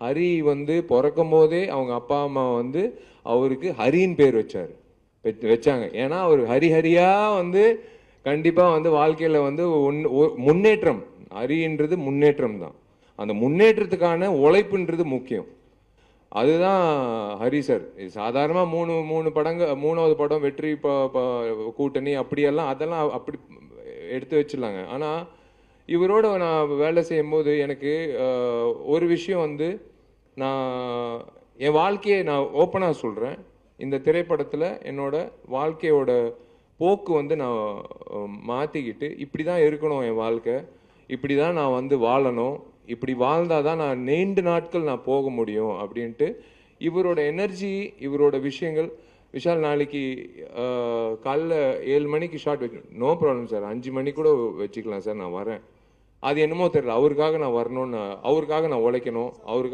ஹரி வந்து பிறக்கும் போதே அவங்க அப்பா அம்மா வந்து அவருக்கு ஹரின்னு பேர் வச்சாங்க. ஏன்னா அவர் ஹரிஹரியா வந்து கண்டிப்பா வந்து வாழ்க்கையில வந்து முன்னேற்றம், ஹரின்றது முன்னேற்றம் தான். அந்த முன்னேற்றத்துக்கான உழைப்புன்றது முக்கியம். அதுதான் ஹரி சார். சாதாரணமா மூணு படங்கள், மூணாவது படம் வெற்றி கூட்டணி அப்படியெல்லாம் அதெல்லாம் அப்படி எடுத்து வச்சிடலாங்க. ஆனா இவரோட நான் வேலை செய்யும் போது எனக்கு ஒரு விஷயம் வந்து, நான் என் வாழ்க்கையை நான் ஓப்பனாக சொல்கிறேன். இந்த திரைப்படத்தில் என்னோட வாழ்க்கையோட போக்கு வந்து நான் மாற்றிக்கிட்டு, இப்படி தான் இருக்கணும் என் வாழ்க்கை, இப்படி தான் நான் வந்து வாழணும், இப்படி வாழ்ந்தால் தான் நான் நீண்ட நாட்கள் நான் போக முடியும் அப்படின்ட்டு இவரோட எனர்ஜி, இவரோட விஷயங்கள். விஷால் நாளைக்கு காலைல 7 மணிக்கு ஷார்ட் வைக்கணும். நோ ப்ராப்ளம் சார், 5 மணி கூட வச்சுக்கலாம் சார், நான் வரேன். அது என்னமோ தெரியல, அவருக்காக நான் வரணும்னு, அவருக்காக நான் உழைக்கணும், அவருக்காக